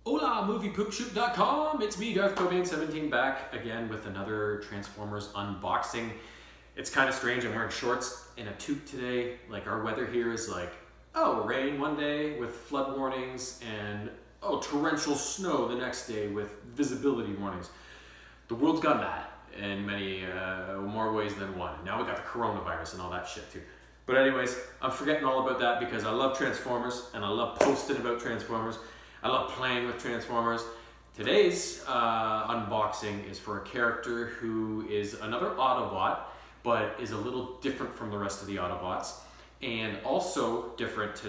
Hola, moviepoopshoot.com. It's me, Darth Cobain17, back again with another Transformers unboxing. It's kind of strange. I'm wearing shorts and a toque today. Like, our weather here is like, oh, rain one day with flood warnings and torrential snow the next day with visibility warnings. The world's gone mad in many more ways than one. Now we got the coronavirus and all that shit too. But anyways, I'm forgetting all about that because I love Transformers and I love posting about Transformers. I love playing with Transformers. Today's unboxing is for a character who is another Autobot, but is a little different from the rest of the Autobots. And also different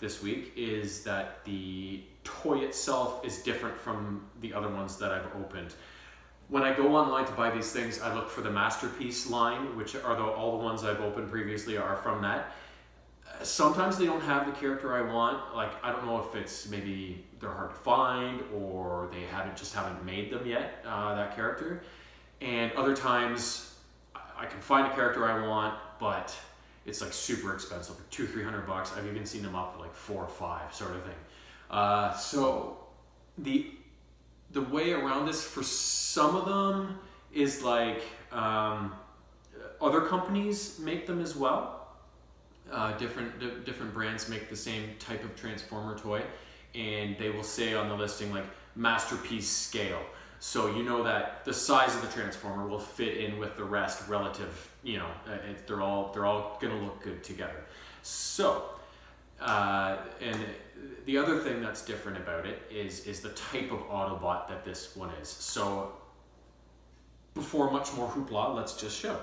this week, is that the toy itself is different from the other ones that I've opened. When I go online to buy these things, I look for the Masterpiece line, which are all the ones I've opened previously are from that. Sometimes they don't have the character I want. Like, I don't know if it's maybe they're hard to find or they haven't made them yet, that character. And other times I can find a character I want, but it's like super expensive, like $200-300. I've even seen them up to like $4 or $5 sort of thing. So the way around this for some of them is like other companies make them as well. Different brands make the same type of Transformer toy, and they will say on the listing like Masterpiece scale. So you know that the size of the Transformer will fit in with the rest relative. You know, they're all gonna look good together. So, and the other thing that's different about it is the type of Autobot that this one is. So, before much more hoopla, let's just show.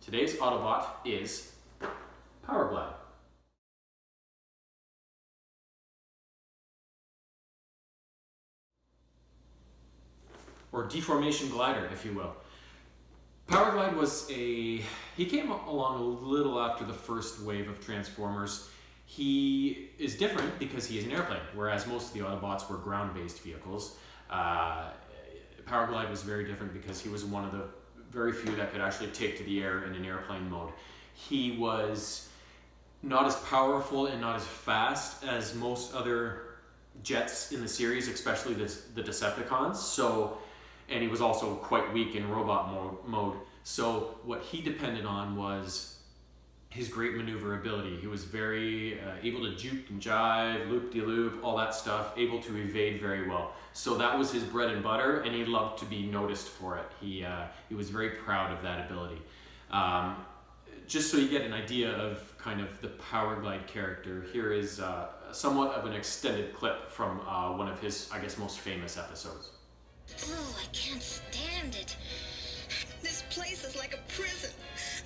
Today's Autobot is Powerglide. Or Deformation Glider, if you will. Powerglide he came along a little after the first wave of Transformers. He is different because he is an airplane, whereas most of the Autobots were ground-based vehicles. Powerglide was very different because he was one of the very few that could actually take to the air in an airplane mode. He was not as powerful and not as fast as most other jets in the series, especially the Decepticons. And he was also quite weak in robot mode. So what he depended on was his great maneuverability. He was very able to juke and jive, loop-de-loop, all that stuff, able to evade very well. So that was his bread and butter, and he loved to be noticed for it. He was very proud of that ability. Just so you get an idea of kind of the Powerglide character, here is somewhat of an extended clip from one of his, I guess, most famous episodes. Oh, I can't stand it. This place is like a prison.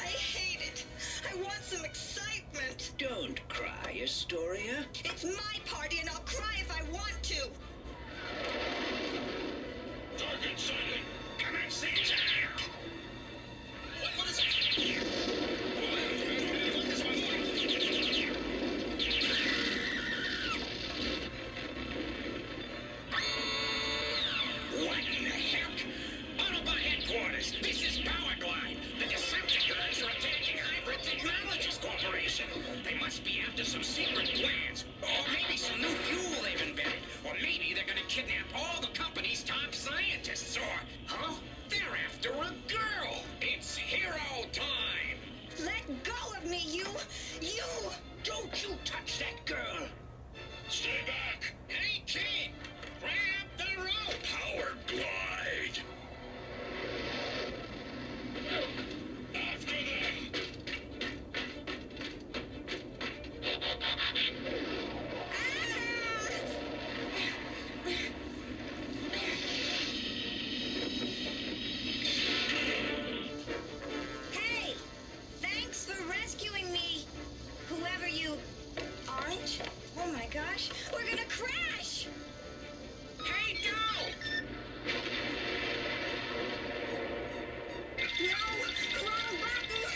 I hate it. I want some excitement. Don't cry, Astoria. It's my party and I'll cry if I want to. Dark and silent. Commence the attack. What is it? What in the heck? Autobot headquarters, this is Powerglide. The Decepticons are attacking Hybrid Technologies Corporation. They must be after some secret plans. Or maybe some new fuel they've invented. Or maybe they're gonna kidnap all the company's top scientists. Or, huh? They're after a girl. It's hero time. Let go of me, you! Don't you touch that girl. Stay back. Hey, kid. Grab the rope. Powerglide. After them. Hey! Thanks for rescuing me! Whoever you aren't. Oh my gosh, we're gonna crash! Hey, go! No! Wrong button!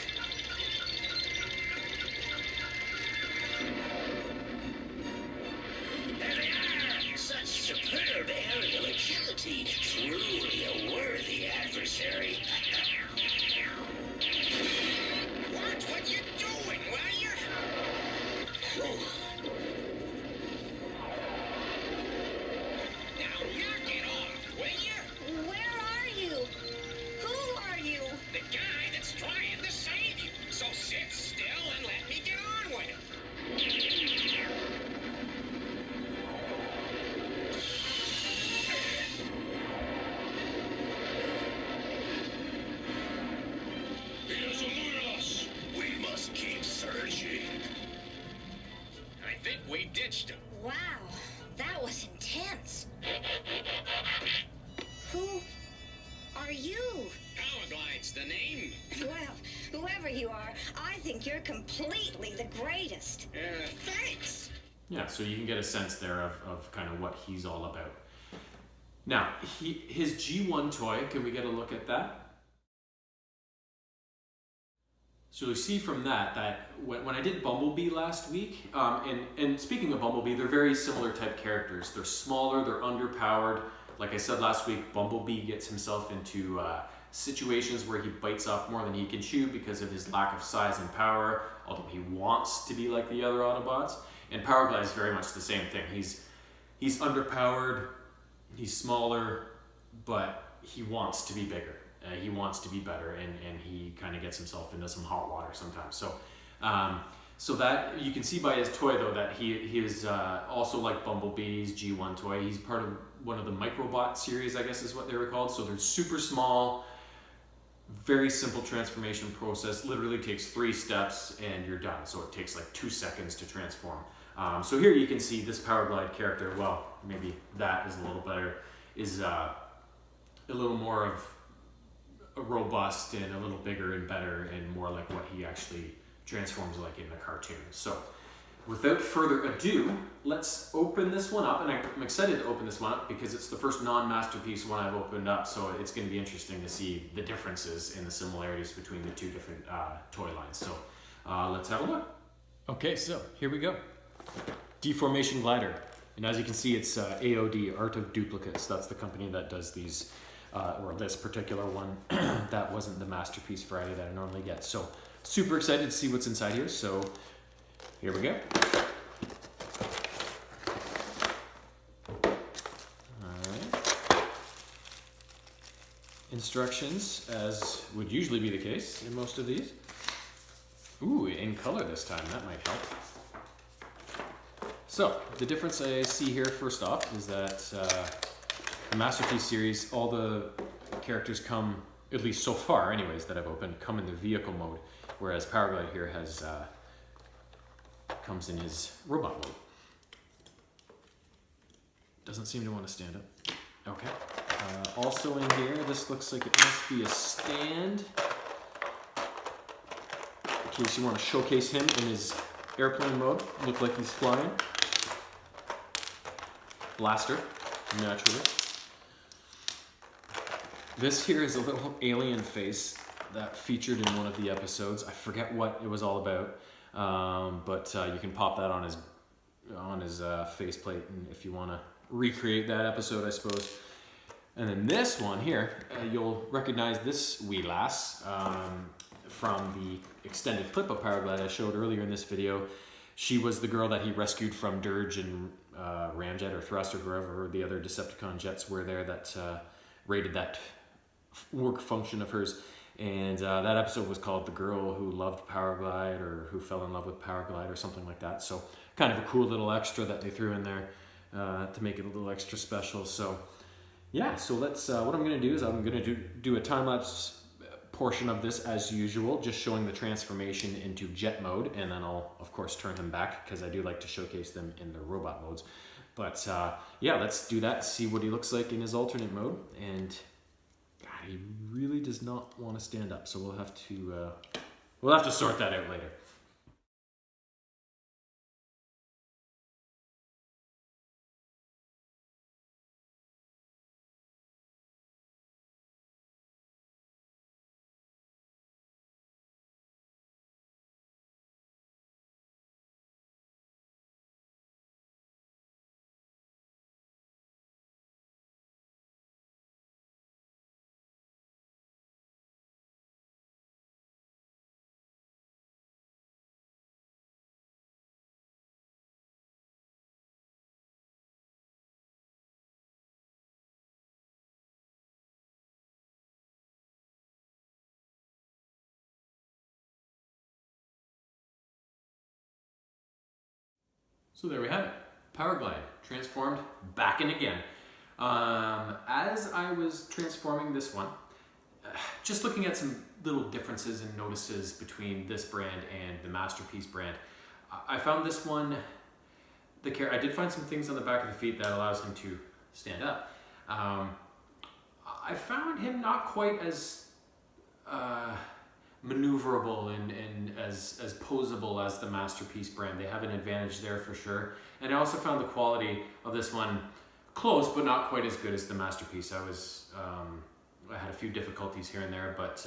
There they are! Such superb aerial agility. Truly a worthy adversary. What you doing, will you? completely the greatest. Thanks. Yeah, so you can get a sense there of kind of what he's all about. Now, his G1 toy, can we get a look at that? So you see from that when I did Bumblebee last week, and speaking of Bumblebee, they're very similar type characters. They're smaller, they're underpowered. Like I said last week, Bumblebee gets himself into situations where he bites off more than he can chew because of his lack of size and power, although he wants to be like the other Autobots. And Powerglide is very much the same thing. He's underpowered, he's smaller, but he wants to be bigger. He wants to be better, and he kind of gets himself into some hot water sometimes. So, so that you can see by his toy though that he is also like Bumblebee's G1 toy. He's part of one of the Microbot series, I guess is what they were called. So they're super small, very simple transformation process. Literally takes 3 steps and you're done. So it takes like 2 seconds to transform. So here you can see this Powerglide character. Well, maybe that is a little better. Is a little more of robust and a little bigger and better and more like what he actually transforms like in the cartoon. So without further ado, let's open this one up, and I'm excited to open this one up because it's the first non-masterpiece one I've opened up, so it's going to be interesting to see the differences and the similarities between the 2 different toy lines. So let's have a look. Okay, so here we go. Deformation Glider, and as you can see, it's AOD, Art of Duplicates. That's the company that does these or this particular one. That wasn't the Masterpiece Friday that I normally get. So super excited to see what's inside here. So here we go. Alright. Instructions, as would usually be the case in most of these. Ooh, in color this time, that might help. So the difference I see here first off is that the Masterpiece series, all the characters come, at least so far anyways that I've opened, come in the vehicle mode, whereas Powerglide here has comes in his robot mode. Doesn't seem to want to stand up. Okay. Also in here, this looks like it must be a stand, in case you want to showcase him in his airplane mode. Look like he's flying. Blaster, naturally. This here is a little alien face that featured in one of the episodes. I forget what it was all about, but you can pop that on his faceplate, and if you want to recreate that episode, I suppose. And then this one here, you'll recognize this wee lass from the extended clip of Powerglide I showed earlier in this video. She was the girl that he rescued from Dirge and Ramjet or Thrust or wherever the other Decepticon jets were there that raided that work function of hers. And that episode was called The Girl Who Loved Powerglide, or Who Fell in Love with Powerglide, or something like that. So kind of a cool little extra that they threw in there to make it a little extra special. So yeah, so let's, what I'm going to do is I'm going to do a time-lapse portion of this as usual, just showing the transformation into jet mode, and then I'll of course turn him back because I do like to showcase them in the robot modes. But yeah, let's do that, see what he looks like in his alternate mode. And God, he really does not want to stand up, so we'll have to sort that out later. So there we have it, Powerglide, transformed back in again. As I was transforming this one, just looking at some little differences and notices between this brand and the Masterpiece brand, I found this one, I did find some things on the back of the feet that allows him to stand up. I found him not quite as maneuverable and as posable as the Masterpiece brand. They have an advantage there for sure. And I also found the quality of this one close, but not quite as good as the Masterpiece. I had a few difficulties here and there, but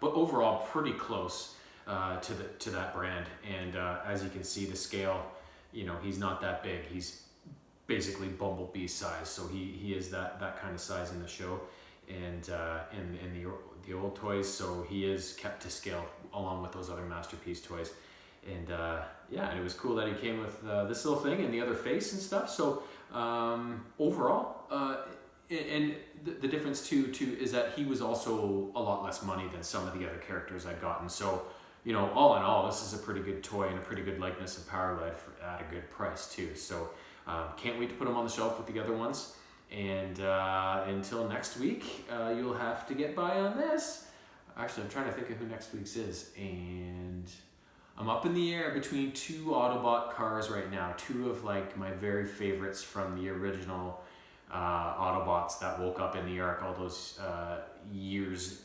overall pretty close to that brand. And as you can see, the scale, you know, he's not that big. He's basically Bumblebee size, so he is that kind of size in the show, and in the old toys, so he is kept to scale along with those other Masterpiece toys. And yeah, and it was cool that he came with this little thing and the other face and stuff. So overall, and the difference too is that he was also a lot less money than some of the other characters I'd gotten. So, you know, all in all, this is a pretty good toy and a pretty good likeness of Powerglide at a good price too. So can't wait to put them on the shelf with the other ones. And until next week, you'll have to get by on this. Actually, I'm trying to think of who next week's is, and I'm up in the air between two Autobot cars right now. Two of like my very favorites from the original Autobots that woke up in the Ark all those years,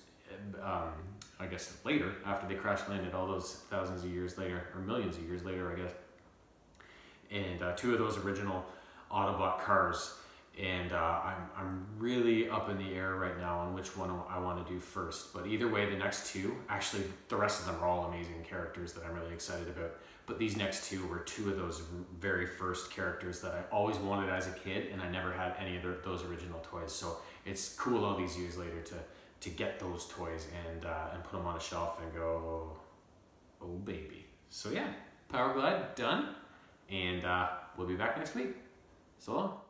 I guess later, after they crash landed, all those thousands of years later, or millions of years later, I guess. And two of those original Autobot cars. And I'm really up in the air right now on which one I want to do first. But either way, the next two, actually the rest of them are all amazing characters that I'm really excited about. But these next two were two of those very first characters that I always wanted as a kid, and I never had any of those original toys. So it's cool all these years later to get those toys and put them on a shelf and go, oh baby. So yeah, Powerglide done, and we'll be back next week. So long.